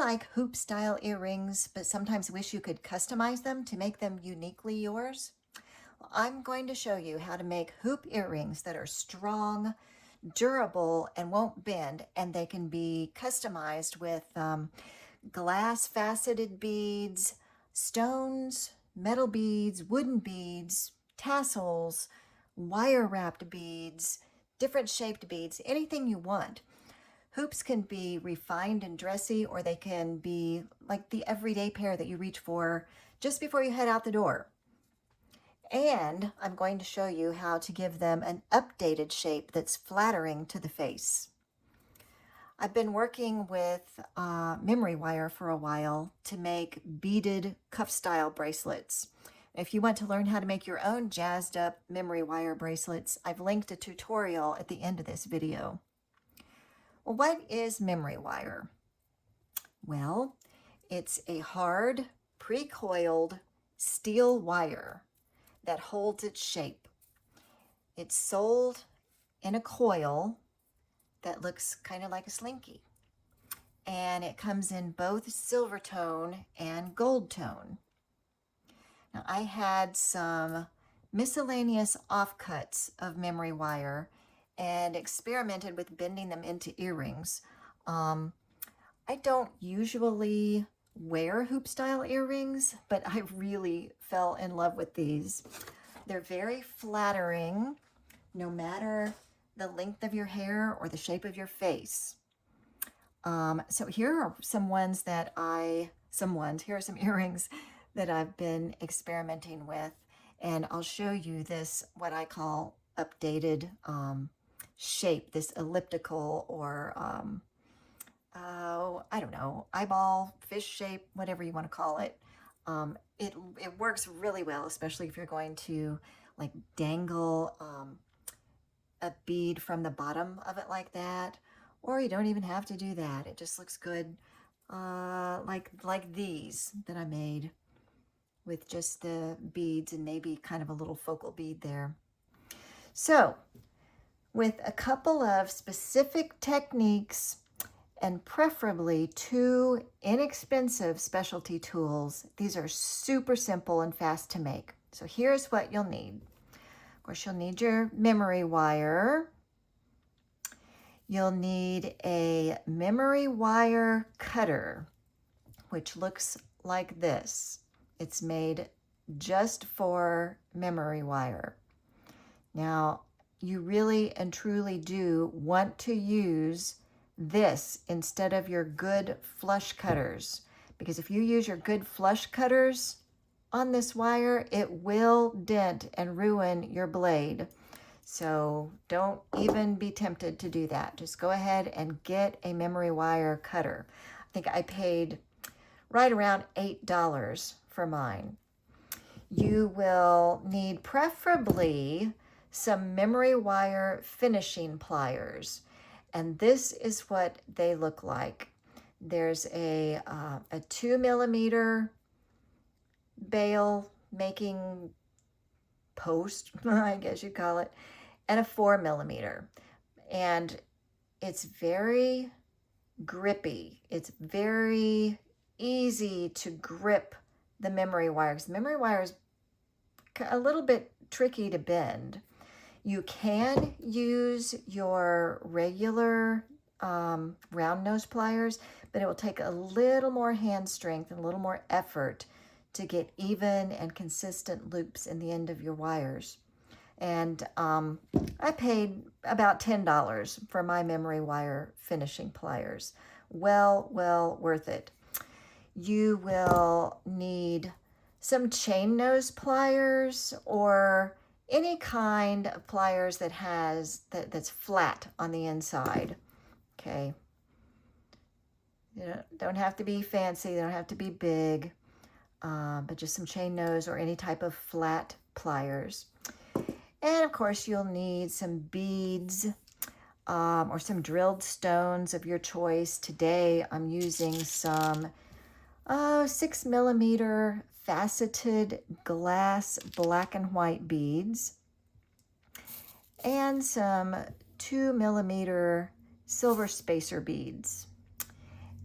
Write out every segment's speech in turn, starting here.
like hoop style earrings, but sometimes wish you could customize them to make them uniquely yours? Well, I'm going to show you how to make hoop earrings that are strong, durable, and won't bend, and they can be customized with glass faceted beads, stones, metal beads, wooden beads, tassels, wire wrapped beads, different shaped beads, anything you want. Hoops can be refined and dressy, or they can be like the everyday pair that you reach for just before you head out the door. And I'm going to show you how to give them an updated shape that's flattering to the face. I've been working with memory wire for a while to make beaded cuff style bracelets. If you want to learn how to make your own jazzed up memory wire bracelets, I've linked a tutorial at the end of this video. Well, what is memory wire? Well, it's a hard, pre-coiled steel wire that holds its shape. It's sold in a coil that looks kind of like a slinky. And it comes in both silver tone and gold tone. Now, I had some miscellaneous offcuts of memory wire and experimented with bending them into earrings. I don't usually wear hoop style earrings, but I really fell in love with these. They're very flattering, no matter the length of your hair or the shape of your face. So here are some ones that here are some earrings that I've been experimenting with, and I'll show you this, what I call updated shape, this elliptical or I don't know, eyeball, fish shape, whatever you want to call it. It works really well, especially if you're going to like dangle a bead from the bottom of it like that, or you don't even have to do that. It just looks good, like these that I made with just the beads and maybe kind of a little focal bead there. So with a couple of specific techniques and preferably 2 inexpensive specialty tools, these are super simple and fast to make. So here's what you'll need. Of course, you'll need your memory wire. You'll need a memory wire cutter, which looks like this. It's made just for memory wire. Now, you really and truly do want to use this instead of your good flush cutters, because if you use your good flush cutters on this wire, it will dent and ruin your blade. So don't even be tempted to do that. Just go ahead and get a memory wire cutter. I think I paid right around $8 for mine. You will need preferably some memory wire finishing pliers. And this is what they look like. There's a 2mm bail making post, I guess you'd call it, and a 4mm. And it's very grippy. It's very easy to grip the memory wire, because the memory wire is a little bit tricky to bend. You can use your regular round nose pliers, but it will take a little more hand strength and a little more effort to get even and consistent loops in the end of your wires. And I paid about $10 for my memory wire finishing pliers. Well worth it. You will need some chain nose pliers or any kind of pliers that's flat on the inside. Okay. You don't have to be fancy. They don't have to be big, but just some chain nose or any type of flat pliers. And of course, you'll need some beads or some drilled stones of your choice. Today, I'm using some 6mm faceted glass black and white beads and some 2mm silver spacer beads.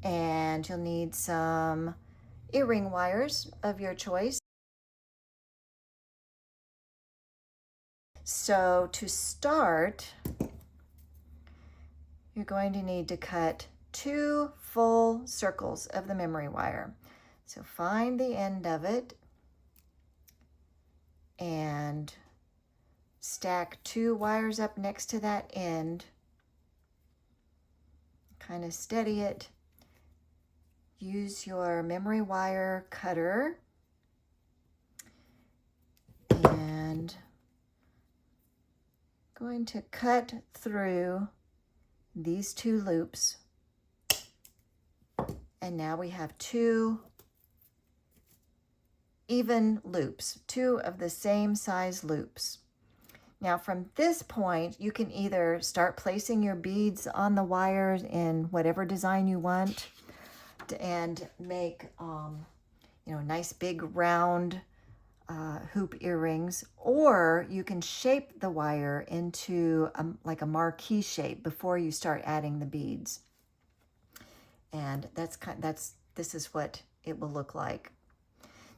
And you'll need some earring wires of your choice. So to start, you're going to need to cut 2 full circles of the memory wire. So find the end of it and stack 2 wires up next to that end. Kind of steady it. Use your memory wire cutter and going to cut through these 2 loops. And now we have 2 even loops, 2 of the same size loops. Now from this point, you can either start placing your beads on the wires in whatever design you want and make nice big round hoop earrings, or you can shape the wire into like a marquee shape before you start adding the beads. And this is what it will look like.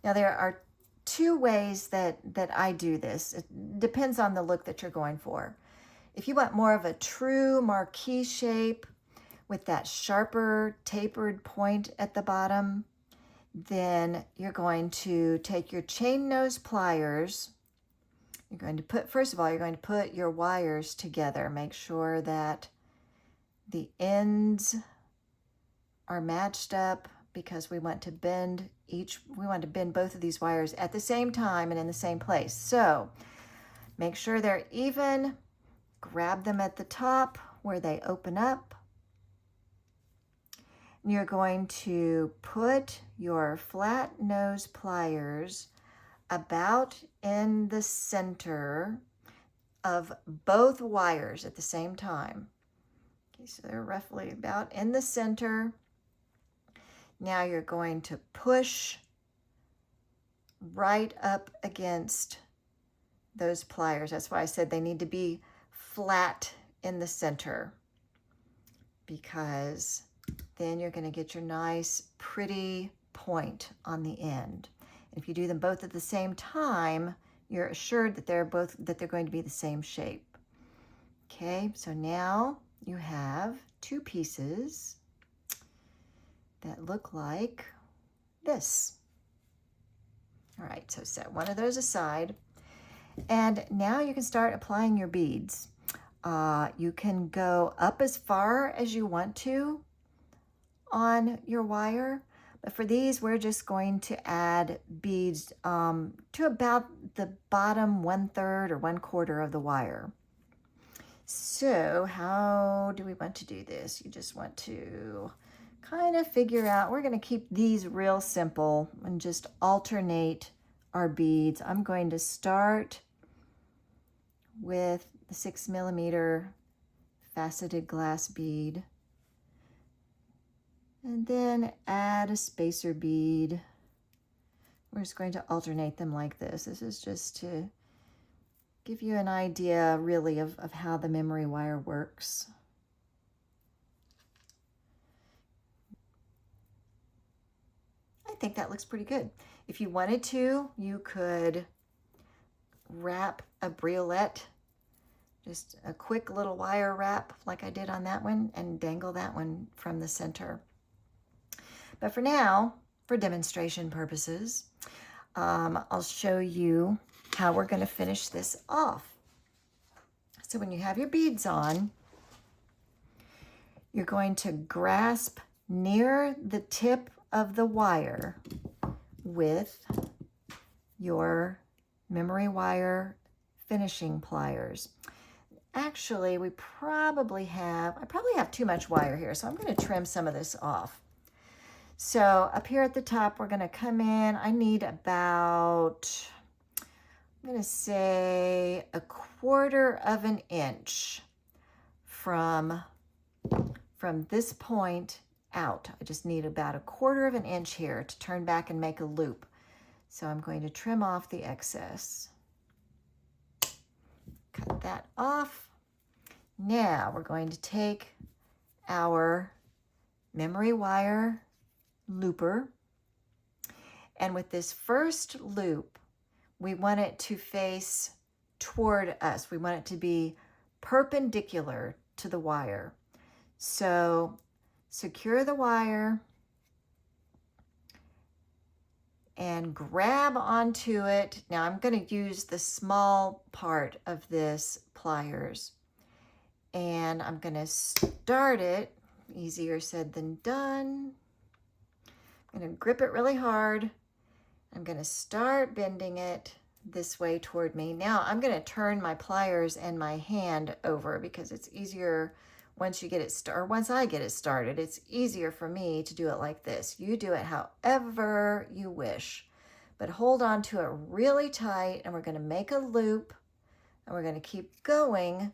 Now there are 2 ways that I do this. It depends on the look that you're going for. If you want more of a true marquee shape with that sharper tapered point at the bottom, then you're going to take your chain nose pliers. You're going to put, first of all, you're going to put your wires together. Make sure that the ends are matched up, because we want to bend both of these wires at the same time and in the same place. So make sure they're even. Grab them at the top where they open up. And you're going to put your flat nose pliers about in the center of both wires at the same time. Okay, so they're roughly about in the center. Now you're going to push right up against those pliers. That's why I said they need to be flat in the center, because then you're going to get your nice pretty point on the end. If you do them both at the same time, you're assured that they're going to be the same shape. Okay, so now you have 2 pieces that look like this. All right, so set one of those aside. And now you can start applying your beads. You can go up as far as you want to on your wire, but for these, we're just going to add beads to about the bottom 1/3 or 1/4 of the wire. So how do we want to do this? You just want to kind of figure out, we're going to keep these real simple and just alternate our beads. I'm going to start with the 6mm faceted glass bead, and then add a spacer bead. We're just going to alternate them like this. This is just to give you an idea really of how the memory wire works. I think that looks pretty good. If you wanted to, you could wrap a briolet, just a quick little wire wrap like I did on that one, and dangle that one from the center. But for now, for demonstration purposes, I'll show you how we're going to finish this off. So when you have your beads on, you're going to grasp near the tip of the wire with your memory wire finishing pliers. Actually, I probably have too much wire here, so I'm going to trim some of this off. So up here at the top, we're going to come in. I need about, I'm going to say 1/4 of an inch from this point out. I just need about 1/4 of an inch here to turn back and make a loop. So I'm going to trim off the excess. Cut that off. Now we're going to take our memory wire looper. And with this first loop, we want it to face toward us. We want it to be perpendicular to the wire. So secure the wire and grab onto it. Now I'm going to use the small part of this pliers, and I'm going to start it. Easier said than done. I'm going to grip it really hard. I'm going to start bending it this way toward me. Now I'm going to turn my pliers and my hand over because it's easier once you get it started, once I get it started, it's easier for me to do it like this. You do it however you wish, but hold on to it really tight, and we're going to make a loop, and we're going to keep going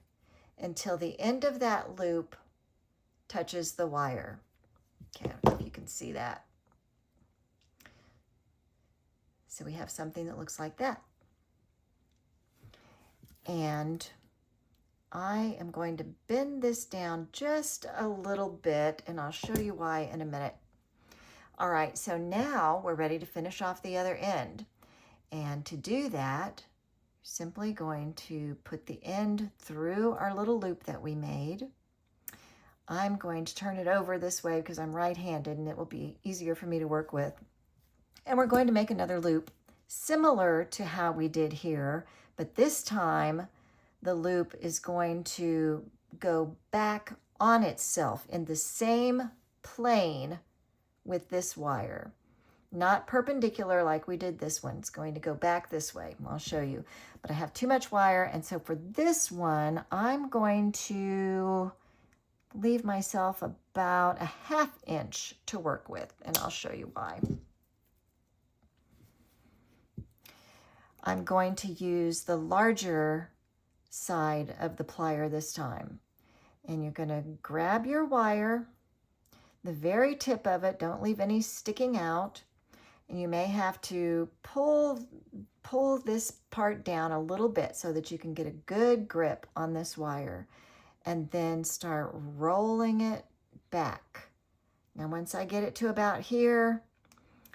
until the end of that loop touches the wire. Okay, I don't know if you can see that. So we have something that looks like that. And I am going to bend this down just a little bit, and I'll show you why in a minute. All right, so now we're ready to finish off the other end. And to do that, you're simply going to put the end through our little loop that we made. I'm going to turn it over this way because I'm right-handed and it will be easier for me to work with. And we're going to make another loop similar to how we did here, but this time the loop is going to go back on itself in the same plane with this wire. Not perpendicular like we did this one. It's going to go back this way. I'll show you. But I have too much wire, and so for this one, I'm going to leave myself about a 1/2 inch to work with, and I'll show you why. I'm going to use the larger side of the plier this time. And you're going to grab your wire, the very tip of it, don't leave any sticking out. And you may have to pull this part down a little bit so that you can get a good grip on this wire. And then start rolling it back. Now once I get it to about here,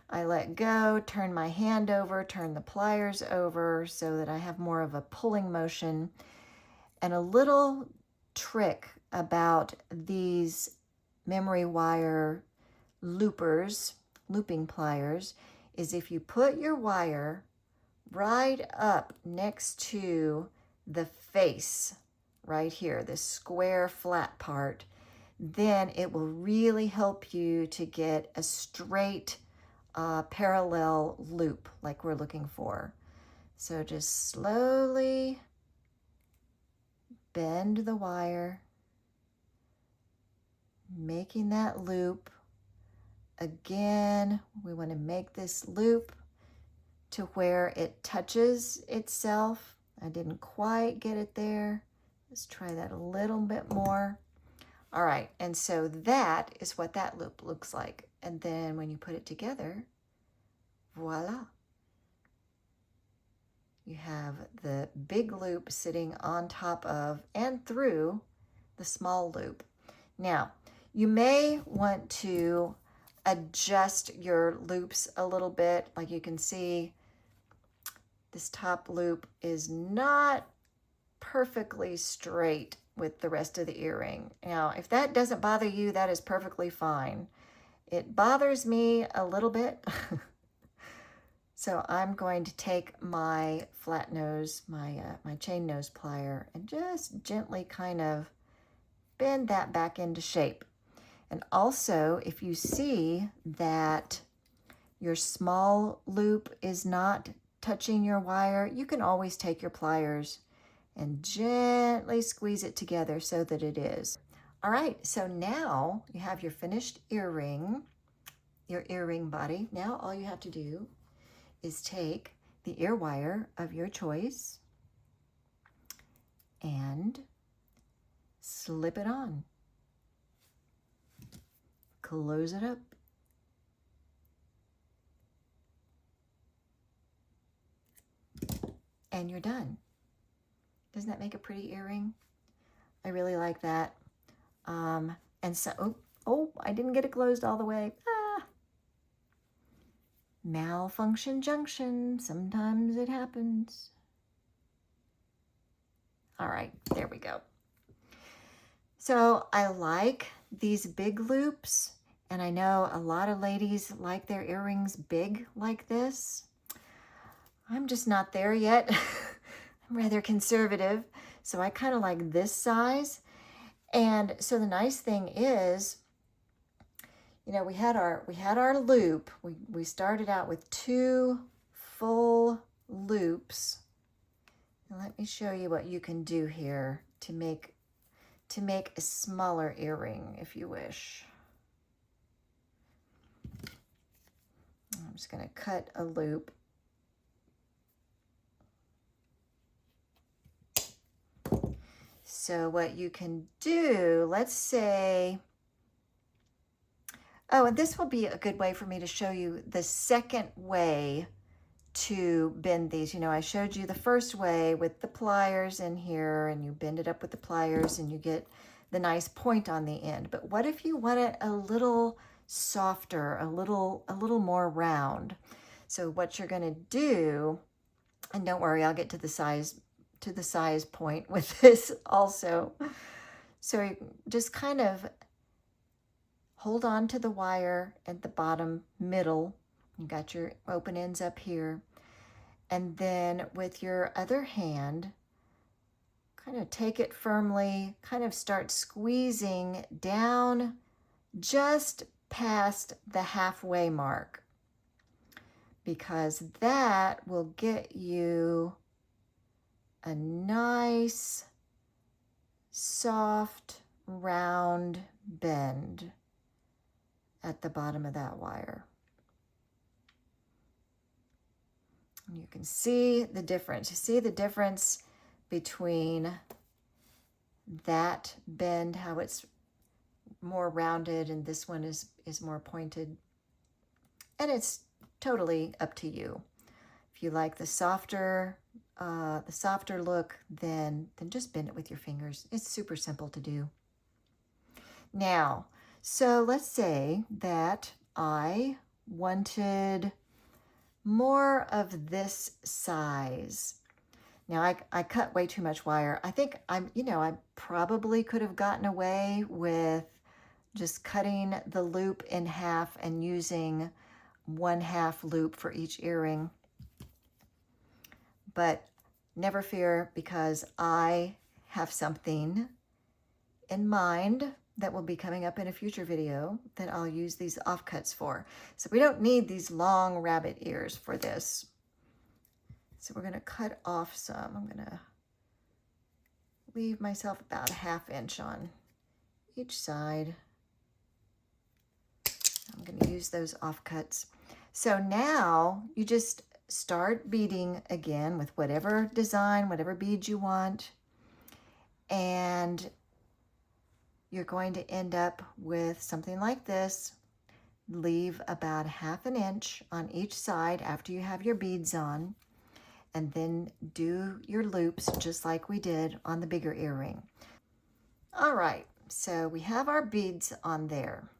I let go, turn my hand over, turn the pliers over so that I have more of a pulling motion. And a little trick about these memory wire looping pliers, is if you put your wire right up next to the face, right here, this square flat part, then it will really help you to get a straight parallel loop like we're looking for. So just slowly bend the wire, making that loop. Again, we want to make this loop to where it touches itself. I didn't quite get it there. Let's try that a little bit more. All right, and so that is what that loop looks like. And then when you put it together, voila. You have the big loop sitting on top of and through the small loop. Now, you may want to adjust your loops a little bit. Like you can see, this top loop is not perfectly straight with the rest of the earring. Now, if that doesn't bother you, that is perfectly fine. It bothers me a little bit. So I'm going to take my flat nose, my chain nose plier, and just gently kind of bend that back into shape. And also, if you see that your small loop is not touching your wire, you can always take your pliers and gently squeeze it together so that it is. All right, so now you have your finished earring, your earring body. Now all you have to do is take the ear wire of your choice and slip it on. Close it up. And you're done. Doesn't that make a pretty earring? I really like that. And so, Oh, I didn't get it closed all the way. Ah. Malfunction junction. Sometimes it happens. All right, there we go. So I like these big loops, and I know a lot of ladies like their earrings big like this. I'm just not there yet. I'm rather conservative, so I kind of like this size. And so the nice thing is, you know, we had our loop. We started out with 2 full loops. And let me show you what you can do here to make a smaller earring if you wish. I'm just going to cut a loop. So what you can do, let's say, oh, and this will be a good way for me to show you the second way to bend these. You know, I showed you the first way with the pliers in here, and you bend it up with the pliers and you get the nice point on the end. But what if you want it a little softer, a little more round? So what you're going to do, and don't worry, I'll get to the size point with this also. So you just kind of hold on to the wire at the bottom middle. You got your open ends up here. And then with your other hand, kind of take it firmly, kind of start squeezing down just past the halfway mark, because that will get you a nice, soft, round bend at the bottom of that wire. And you can see the difference. You see the difference between that bend, how it's more rounded, and this one is more pointed. And it's totally up to you. If you like the softer look, then just bend it with your fingers. It's super simple to do. Now, so let's say that I wanted more of this size. Now I cut way too much wire. I think I probably could have gotten away with just cutting the loop in half and using 1/2 loop for each earring. But never fear, because I have something in mind that will be coming up in a future video that I'll use these offcuts for. So we don't need these long rabbit ears for this. So we're going to cut off some. I'm going to leave myself about 1/2 inch on each side. I'm going to use those offcuts. So now you just start beading again with whatever design, whatever beads you want. And you're going to end up with something like this. Leave about 1/2 inch on each side after you have your beads on, and then do your loops just like we did on the bigger earring. All right, so we have our beads on there.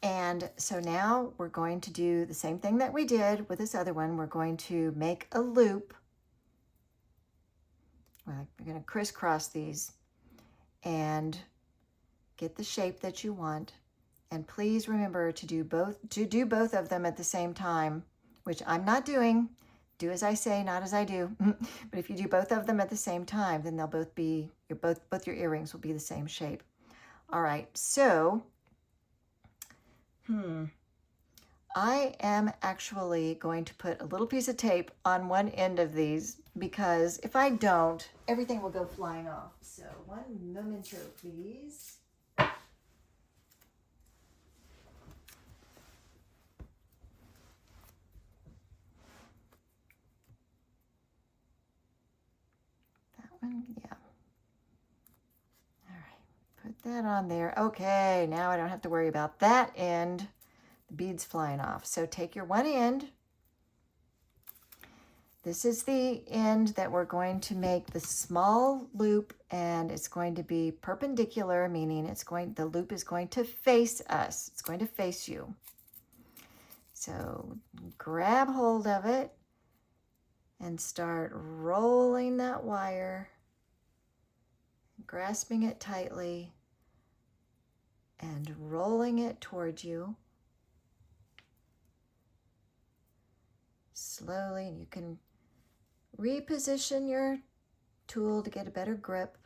And so now we're going to do the same thing that we did with this other one. We're going to make a loop. We're going to crisscross these and get the shape that you want. And please remember to do both of them at the same time, which I'm not doing. Do as I say, not as I do. But if you do both of them at the same time, then they'll both be both your earrings will be the same shape. All right, so I am actually going to put a little piece of tape on one end of these, because if I don't, everything will go flying off. So one memento, please. That one, yeah. All right, put that on there. Okay, now I don't have to worry about that end, the beads flying off. So take your one end. This is the end that we're going to make the small loop, and it's going to be perpendicular, meaning the loop is going to face us. It's going to face you. So grab hold of it and start rolling that wire, grasping it tightly and rolling it towards you. Slowly, and you can reposition your tool to get a better grip.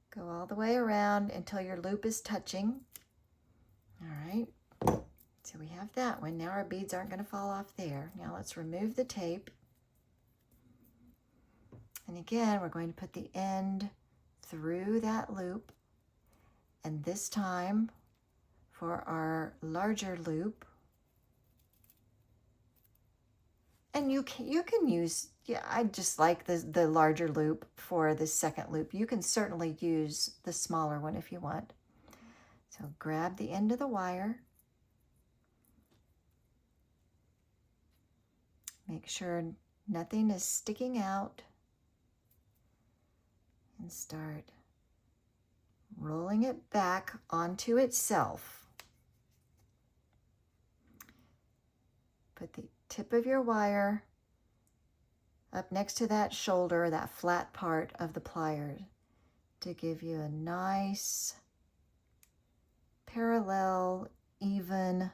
Go all the way around until your loop is touching. All right, so we have that one. Now our beads aren't going to fall off there. Now let's remove the tape. And again, we're going to put the end through that loop. And this time, for our larger loop, and you can use, yeah, I just like the larger loop for the second loop. You can certainly use the smaller one if you want. So grab the end of the wire. Make sure nothing is sticking out. And start rolling it back onto itself. Put the tip of your wire up next to that shoulder, that flat part of the pliers, to give you a nice parallel, even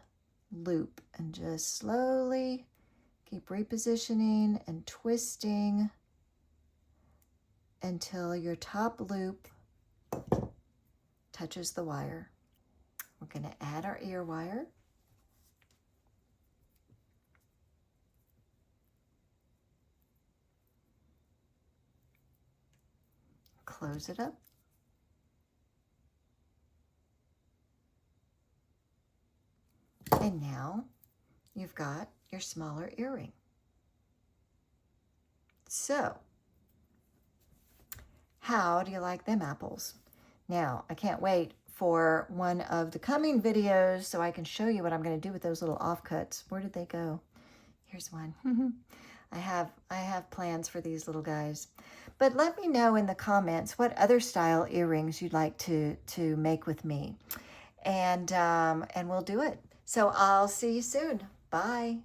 loop. And just slowly keep repositioning and twisting until your top loop touches the wire. We're going to add our ear wire. Close it up. And now you've got your smaller earring. So, how do you like them apples? Now, I can't wait for one of the coming videos so I can show you what I'm going to do with those little offcuts. Where did they go? Here's one. I have plans for these little guys. But let me know in the comments what other style earrings you'd like to make with me. And we'll do it. So I'll see you soon. Bye.